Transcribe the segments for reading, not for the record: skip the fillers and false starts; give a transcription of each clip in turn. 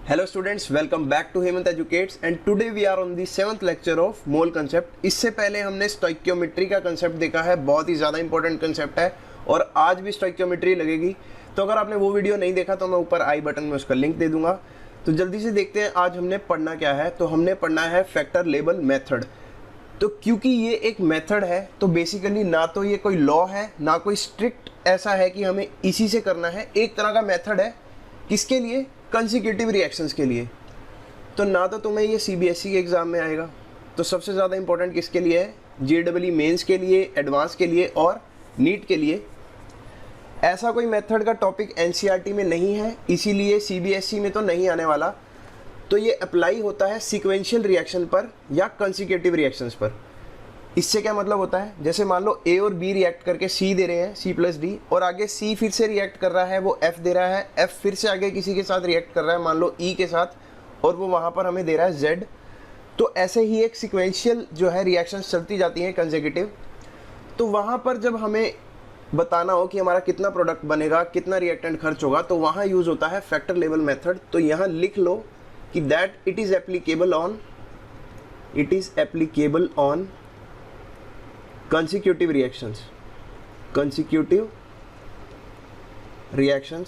Hello students, welcome back to Hemant Educates and today we are on the 7th lecture of mole concept। इससे पहले हमने stoichiometry का concept देखा है, बहुत ही ज़्यादा इंपॉर्टेंट कंसेप्ट है और आज भी स्टोइकियोमेट्री लगेगी। तो अगर आपने वो वीडियो नहीं देखा तो मैं ऊपर आई बटन में उसका लिंक दे दूंगा। तो जल्दी से देखते हैं आज हमने पढ़ना क्या है। तो हमने पढ़ना है फैक्टर लेबल मेथड। तो क्योंकि ये एक मेथड है तो बेसिकली ना तो ये कोई लॉ है ना कोई स्ट्रिक्ट ऐसा है कि हमें इसी से करना है। एक तरह का मेथड है, किसके लिए? कंसेक्यूटिव रिएक्शंस के लिए। तो ना तो तुम्हें ये सीबीएसई के एग्ज़ाम में आएगा, तो सबसे ज़्यादा इंपॉर्टेंट किसके लिए है? जेईई मेंस के लिए, एडवांस के लिए और नीट के लिए। ऐसा कोई मेथड का टॉपिक एनसीईआरटी में नहीं है, इसीलिए सीबीएसई में तो नहीं आने वाला। तो ये अप्लाई होता है सीक्वेंशियल रिएक्शन पर या कंसेक्यूटिव रिएक्शंस पर। इससे क्या मतलब होता है? जैसे मान लो ए और बी रिएक्ट करके सी दे रहे हैं, सी प्लस डी, और आगे सी फिर से रिएक्ट कर रहा है, वो एफ दे रहा है, एफ फिर से आगे किसी के साथ रिएक्ट कर रहा है, मान लो ई के साथ, और वो वहाँ पर हमें दे रहा है जेड। तो ऐसे ही एक सीक्वेंशियल जो है रिएक्शंस चलती जाती हैं कंसेक्यूटिव। तो वहाँ पर जब हमें बताना हो कि हमारा कितना प्रोडक्ट बनेगा, कितना रिएक्टेंट खर्च होगा, तो वहाँ यूज़ होता है फैक्टर लेवल मेथड। तो यहाँ लिख लो कि that it is applicable on consecutive reactions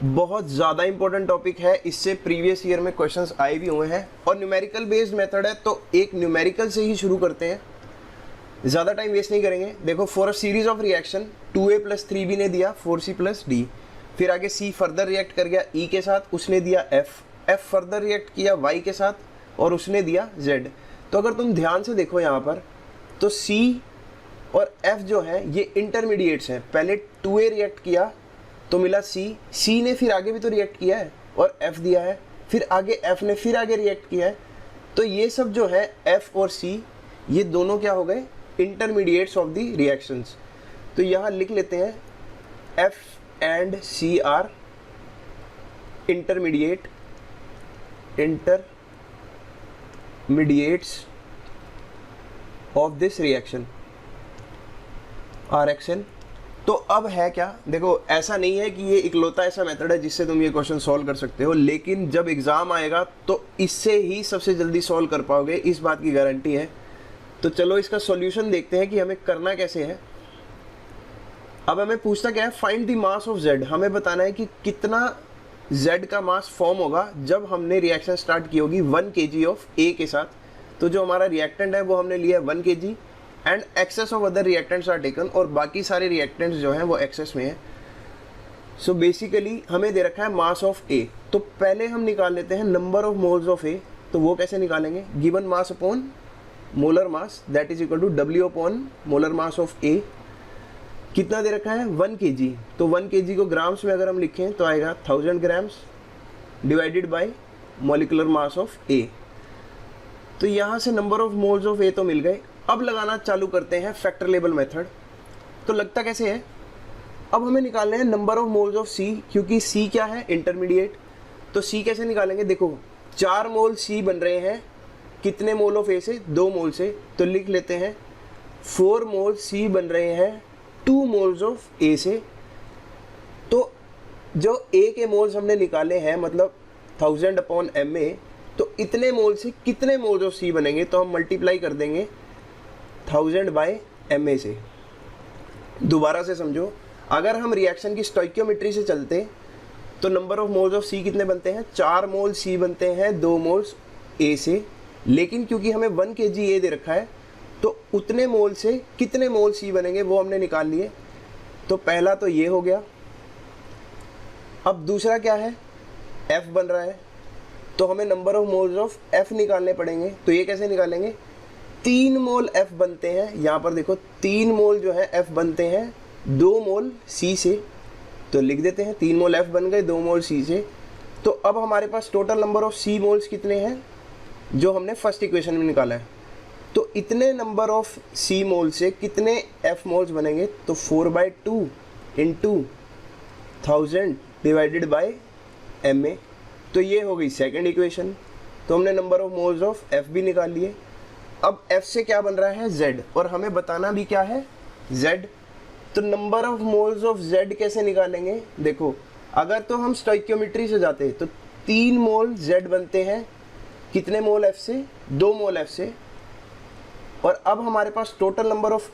बहुत ज़्यादा इंपॉर्टेंट टॉपिक है। इससे प्रीवियस ईयर में क्वेश्चंस आए भी हुए हैं और न्यूमेरिकल बेस्ड मेथड है। तो एक न्यूमेरिकल से ही शुरू करते हैं, ज़्यादा टाइम वेस्ट नहीं करेंगे। देखो, for a series of reaction 2a + 3b ने दिया 4c + d, फिर आगे c फर्दर रिएक्ट कर गया e के साथ, उसने दिया f फर्दर रिएक्ट किया y के साथ और उसने दिया z। तो अगर तुम ध्यान से देखो यहाँ पर, तो C और F जो है ये इंटरमीडिएट्स हैं। पहले 2A रिएक्ट किया तो मिला C ने फिर आगे भी तो रिएक्ट किया है और F दिया है, फिर आगे F ने फिर आगे रिएक्ट किया है। तो ये सब जो है F और C, ये दोनों क्या हो गए? Intermediates of the reactions. तो यहाँ लिख लेते हैं F and C are intermediates of this reaction RxN। तो अब है क्या? देखो, ऐसा नहीं है कि ये इकलौता ऐसा मेथड है जिससे तुम ये क्वेश्चन सॉल्व कर सकते हो, लेकिन जब एग्ज़ाम आएगा तो इससे ही सबसे जल्दी सॉल्व कर पाओगे, इस बात की गारंटी है। तो चलो इसका सॉल्यूशन देखते हैं कि हमें करना कैसे है। अब हमें पूछना क्या है? Find the mass of Z। हमें बताना है कि कितना Z का मास फॉर्म होगा जब हमने रिएक्शन स्टार्ट की होगी 1 kg ऑफ A के साथ। तो जो हमारा रिएक्टेंट है वो हमने लिया 1 kg and excess of other reactants are taken, और बाकी सारे रिएक्टेंट्स जो हैं वो एक्सेस में है। सो बेसिकली हमें दे रखा है मास ऑफ A। तो पहले हम निकाल लेते हैं number of moles of A। तो वो कैसे निकालेंगे? Given mass upon molar mass, that is equal to W upon molar mass of A। कितना दे रखा है? 1 kg। तो 1 kg को ग्राम्स में अगर हम लिखें तो आएगा 1000 grams divided by molecular mass of A। तो यहाँ से number of moles of A तो मिल गए। अब लगाना चालू करते हैं फैक्टर लेबल मेथड। तो लगता कैसे है? अब हमें निकालने हैं number of moles of C, क्योंकि C क्या है? इंटरमीडिएट। तो C कैसे निकालेंगे? देखो, 4 मोल C बन रहे हैं, कितने मोल ऑफ A से? 2 मोल से। तो लिख लेते हैं 4 मोल C बन रहे हैं 2 मोल्स ऑफ A से। तो जो A के मोल्स हमने निकाले हैं, मतलब 1000 अपॉन MA, तो इतने मोल से कितने मोल्स ऑफ C बनेंगे? तो हम मल्टीप्लाई कर देंगे 1000 बाय MA से। दोबारा से समझो, अगर हम रिएक्शन की स्टोइकियोमेट्री से चलते तो number of moles of C कितने बनते हैं? 4 मोल C बनते हैं 2 मोल्स A से। लेकिन क्योंकि हमें 1 kg A दे रखा है, तो उतने मोल से कितने मोल C बनेंगे वो हमने निकाल लिए। तो पहला तो ये हो गया। अब दूसरा क्या है? F बन रहा है, तो हमें number of moles of F निकालने पड़ेंगे। तो ये कैसे निकालेंगे? 3 मोल F बनते हैं, यहाँ पर देखो 3 मोल जो है F बनते हैं 2 मोल C से। तो लिख देते हैं 3 मोल F बन गए 2 मोल C से। तो अब हमारे पास total number of C moles कितने हैं जो हमने फर्स्ट इक्वेशन में निकाला है। तो इतने नंबर ऑफ C मोल से कितने F मोल्स बनेंगे? तो 4/2 इंटू 1000 डिवाइडेड बाई MA। तो ये हो गई सेकंड इक्वेशन। तो हमने number of moles of F भी निकाल लिए। अब F से क्या बन रहा है? Z, और हमें बताना भी क्या है? Z। तो number of moles of Z कैसे निकालेंगे? देखो, अगर तो हम स्टोइकियोमेट्री से जाते तो 3 मोल Z बनते हैं कितने मोल F से? 2 मोल F से। और अब हमारे पास total number of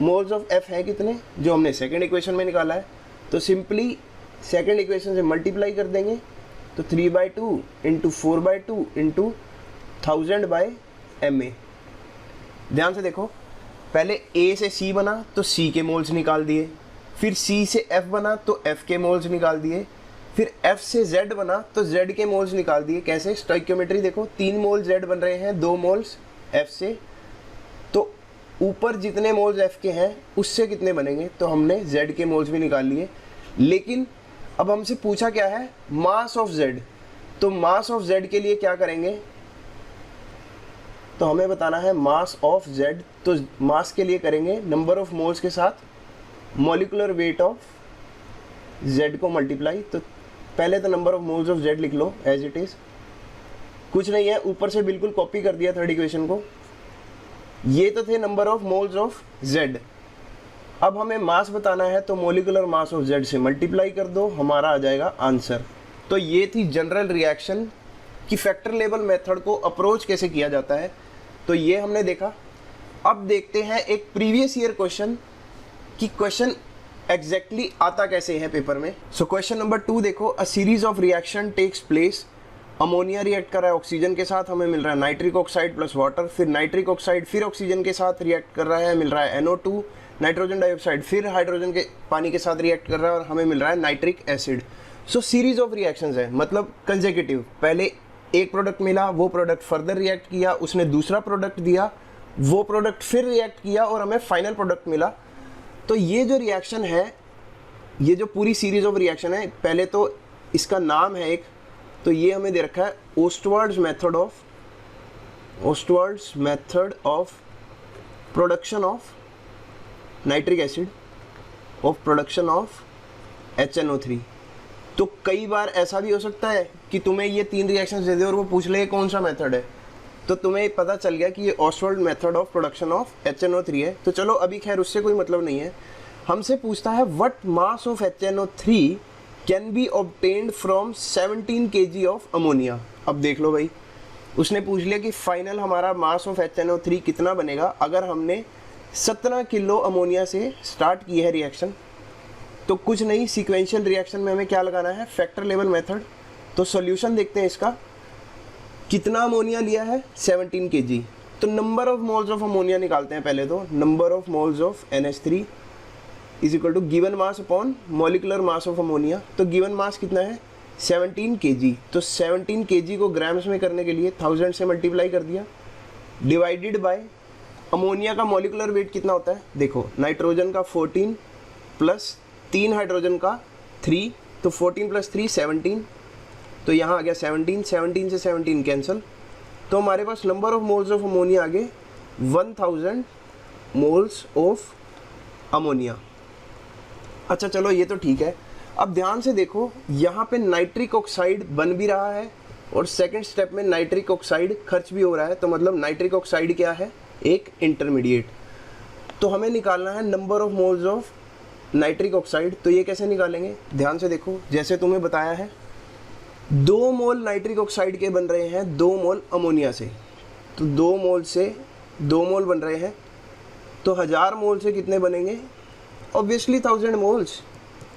moles of F है कितने, जो हमने सेकेंड इक्वेशन में निकाला है। तो सिंपली सेकेंड इक्वेशन से मल्टीप्लाई कर देंगे, तो 3/2 इंटू 4/2 इंटू 1000 बाई MA। ध्यान से देखो, पहले A से C बना तो C के मोल्स निकाल दिए, फिर C से F बना तो F के मोल्स निकाल दिए, फिर F से Z बना तो Z के मोल्स निकाल दिए। कैसे? स्टोइकियोमेट्री देखो, 3 मोल Z बन रहे हैं 2 मोल्स F से, तो ऊपर जितने मोल्स F के हैं उससे कितने बनेंगे, तो हमने Z के मोल्स भी निकाल लिए। लेकिन अब हमसे पूछा क्या है? Mass of Z। तो मास ऑफ Z के लिए क्या करेंगे, तो हमें बताना है मास ऑफ Z। तो मास के लिए करेंगे नंबर ऑफ मोल्स के साथ मॉलिक्यूलर वेट ऑफ Z को मल्टीप्लाई। तो पहले तो number of moles of Z लिख लो एज इट इज, कुछ नहीं है, ऊपर से बिल्कुल कॉपी कर दिया थर्ड इक्वेशन को। ये तो थे number of moles of Z। अब हमें मास बताना है, तो मॉलिक्यूलर मास ऑफ Z से मल्टीप्लाई कर दो, हमारा आ जाएगा आंसर। तो ये थी जनरल रिएक्शन कि फैक्टर लेवल मेथड को अप्रोच कैसे किया जाता है। तो ये हमने देखा। अब देखते हैं एक प्रीवियस ईयर क्वेश्चन कि क्वेश्चन एग्जैक्टली आता कैसे है पेपर में। सो क्वेश्चन नंबर 2 देखो, a series of reaction takes place. Ammonia react कर रहा है ऑक्सीजन के साथ, हमें मिल रहा है नाइट्रिक ऑक्साइड प्लस वाटर। फिर नाइट्रिक ऑक्साइड फिर ऑक्सीजन के साथ रिएक्ट कर रहा है, मिल रहा है NO2। नाइट्रोजन डाइऑक्साइड फिर हाइड्रोजन के पानी के साथ रिएक्ट कर रहा है और हमें मिल रहा है nitric acid. So series of reactions है, मतलब कंसेक्यूटिव। पहले एक प्रोडक्ट मिला, वो प्रोडक्ट फर्दर रिएक्ट किया, उसने दूसरा प्रोडक्ट दिया, वो प्रोडक्ट फिर रिएक्ट किया और हमें फाइनल प्रोडक्ट मिला। तो ये जो रिएक्शन है, ये जो पूरी सीरीज ऑफ रिएक्शन है, पहले तो इसका नाम है एक, तो ये हमें दे रखा है Ostwald's method of production of nitric acid of production of HNO3। तो कई बार ऐसा भी हो सकता है कि तुम्हें ये 3 रिएक्शंस दे दे और वो पूछ ले कौन सा मेथड है, तो तुम्हें पता चल गया कि ये Ostwald method of production of HNO3 है। तो चलो अभी खैर उससे कोई मतलब नहीं है, हमसे पूछता है what mass of HNO3 can be obtained from 17 kg of ammonia. अब देख लो भाई, उसने पूछ लिया कि फाइनल हमारा मास ऑफ HNO3 कितना बनेगा अगर हमने 17 किलो अमोनिया से स्टार्ट की है रिएक्शन। तो कुछ नहीं, सीक्वेंशियल रिएक्शन में हमें क्या लगाना है, फैक्टर लेवल मेथड। तो सॉल्यूशन देखते हैं इसका, कितना अमोनिया लिया है 17 kg। तो number of moles of ammonia निकालते हैं पहले। तो number of moles of NH3 is equal to given mass upon molecular mass of ammonia. तो गिवन मास कितना है 17 kg। तो 17 kg को ग्राम्स में करने के लिए 1000 से मल्टीप्लाई कर दिया, डिवाइडेड बाय अमोनिया का मॉलिक्यूलर वेट कितना होता है, देखो नाइट्रोजन का 14 प्लस 3 हाइड्रोजन का 3, तो 14 प्लस 3 17। तो यहाँ आ गया 17 से 17 कैंसिल। तो हमारे पास number of moles of ammonia आ गए 1000 मोल्स ऑफ अमोनिया। अच्छा चलो ये तो ठीक है। अब ध्यान से देखो, यहाँ पे नाइट्रिक ऑक्साइड बन भी रहा है और सेकंड स्टेप में नाइट्रिक ऑक्साइड खर्च भी हो रहा है। तो मतलब नाइट्रिक ऑक्साइड क्या है, एक इंटरमीडिएट। तो हमें निकालना है number of moles of nitric oxide. तो ये कैसे निकालेंगे, ध्यान से देखो, जैसे तुम्हें बताया है 2 मोल नाइट्रिक ऑक्साइड के बन रहे हैं 2 मोल अमोनिया से। तो 2 मोल से 2 मोल बन रहे हैं, तो 1000 मोल से कितने बनेंगे, ऑब्वियसली 1000 मोल्स।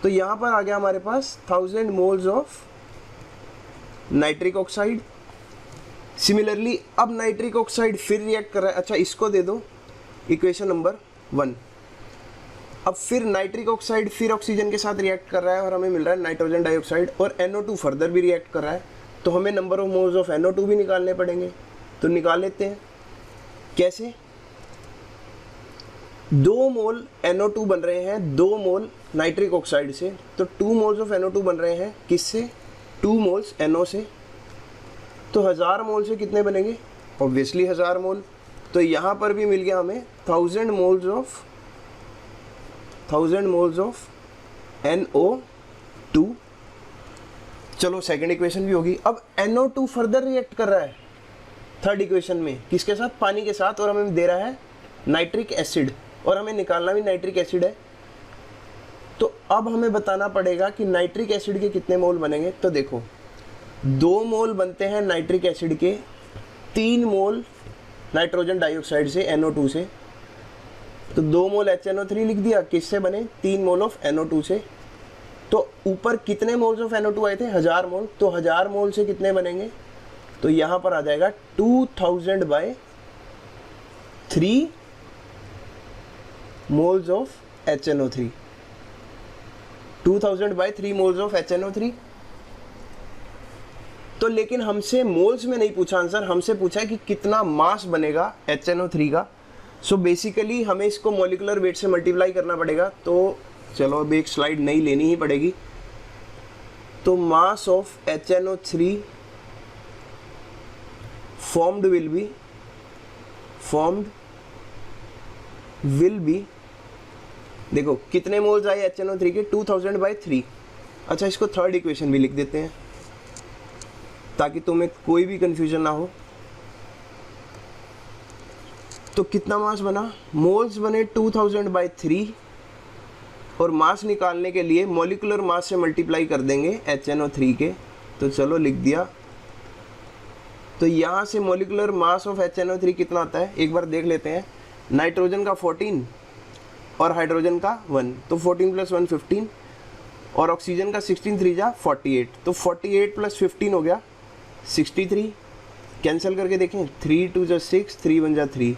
तो यहाँ पर आ गया हमारे पास 1000 moles of nitric oxide. Similarly अब नाइट्रिक ऑक्साइड फिर रिएक्ट कर रहा है, अच्छा इसको दे दो इक्वेशन नंबर 1। अब फिर नाइट्रिक ऑक्साइड फिर ऑक्सीजन के साथ रिएक्ट कर रहा है और हमें मिल रहा है नाइट्रोजन डाइऑक्साइड, और NO2 फर्दर भी रिएक्ट कर रहा है। तो हमें number of moles of NO2 भी निकालने पड़ेंगे। तो निकाल लेते हैं, कैसे, 2 मोल NO2 बन रहे हैं 2 मोल नाइट्रिक ऑक्साइड से। तो 2 मोल्स ऑफ NO2 बन रहे हैं किससे, 2 मोल्स NO से। तो 1000 मोल से कितने बनेंगे, ऑब्वियसली 1000 मोल। तो यहाँ पर भी मिल गया हमें 1000 मोल्स ऑफ NO2। चलो सेकंड इक्वेशन भी होगी। अब NO2 फर्दर रिएक्ट कर रहा है थर्ड इक्वेशन में, किसके साथ, पानी के साथ, और हमें दे रहा है नाइट्रिक एसिड, और हमें निकालना भी नाइट्रिक एसिड है। तो अब हमें बताना पड़ेगा कि नाइट्रिक एसिड के कितने मोल बनेंगे। तो देखो 2 मोल बनते हैं नाइट्रिक एसिड के, 3 मोल नाइट्रोजन डाइऑक्साइड से NO2 से, तो 2 मोल HNO3 लिख दिया, किससे बने 3 मोल ऑफ NO2 से। तो ऊपर कितने मोल्स ऑफ NO2 आए थे 1000 मोल, तो 1000 मोल से कितने बनेंगे, तो यहाँ पर आ जाएगा 2000/3 moles of HNO3, 2000/3 moles of HNO3। तो लेकिन हमसे मोल्स में नहीं पूछा आंसर, हमसे पूछा है कि कितना मास बनेगा HNO3 का। सो बेसिकली हमें इसको मॉलिक्यूलर वेट से मल्टीप्लाई करना पड़ेगा। तो चलो अब एक स्लाइड नई लेनी ही पड़ेगी। तो mass of HNO3 formed will be देखो कितने मोल्स आए HNO3 के 2000/3। अच्छा इसको थर्ड इक्वेशन भी लिख देते हैं ताकि तुम्हें कोई भी कंफ्यूजन ना हो। तो कितना मास बना, मोल्स बने 2000/3 और मास निकालने के लिए मॉलिक्यूलर मास से मल्टीप्लाई कर देंगे HNO3 के। तो चलो लिख दिया। तो यहाँ से मॉलिक्यूलर मास ऑफ HNO3 कितना आता है एक बार देख लेते हैं। नाइट्रोजन का 14 और हाइड्रोजन का 1, तो 14 + 1 15 और ऑक्सीजन का 16 3 जा 48, तो 48 + 15 हो गया 63। कैंसिल करके देखें 3 2 जा 6, 3 1 जा 3,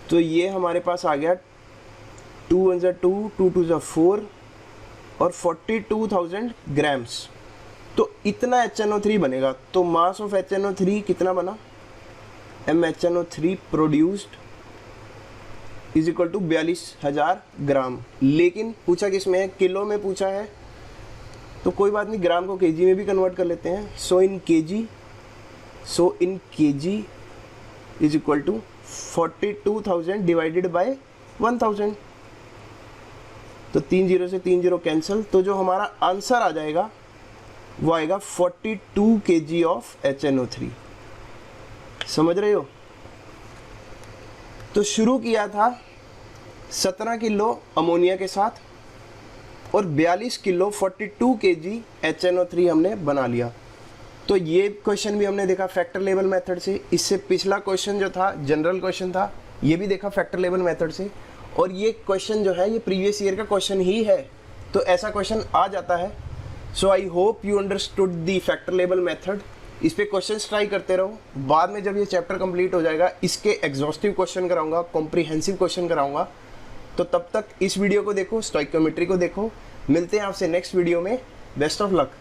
तो ये हमारे पास आ गया 2 1 जा 2, 2 2 जा 4 और 42,000 ग्राम्स। तो इतना HNO3 बनेगा। तो मास ऑफ HNO3 कितना बना, MHNO3 produced is equal to 42,000 gram. लेकिन पूछा किस में है, किलो में पूछा है, तो कोई बात नहीं, ग्राम को केजी में भी कन्वर्ट कर लेते हैं। So in kg is equal to 42,000 divided by 1000। तो 3 0 से 3 0 कैंसिल, तो जो हमारा आंसर आ जाएगा वो आएगा 42 kg ऑफ HNO3। समझ रहे हो। तो शुरू किया था 17 किलो अमोनिया के साथ और 42 किलो 42 kg HNO3 हमने बना लिया। तो ये क्वेश्चन भी हमने देखा फैक्टर लेवल मेथड से। इससे पिछला क्वेश्चन जो था जनरल क्वेश्चन था, ये भी देखा फैक्टर लेवल मेथड से। और ये क्वेश्चन जो है ये प्रीवियस ईयर का क्वेश्चन ही है, तो ऐसा क्वेश्चन आ जाता है। So I hope you understood the factor level method. इस पे क्वेश्चंस ट्राई करते रहो। बाद में जब ये चैप्टर कंप्लीट हो जाएगा इसके एग्जॉस्टिव क्वेश्चन कराऊंगा, कॉम्प्रिहेंसिव क्वेश्चन कराऊंगा। तो तब तक इस वीडियो को देखो, स्टोइकियोमेट्री को देखो। मिलते हैं आपसे नेक्स्ट वीडियो में। Best of luck.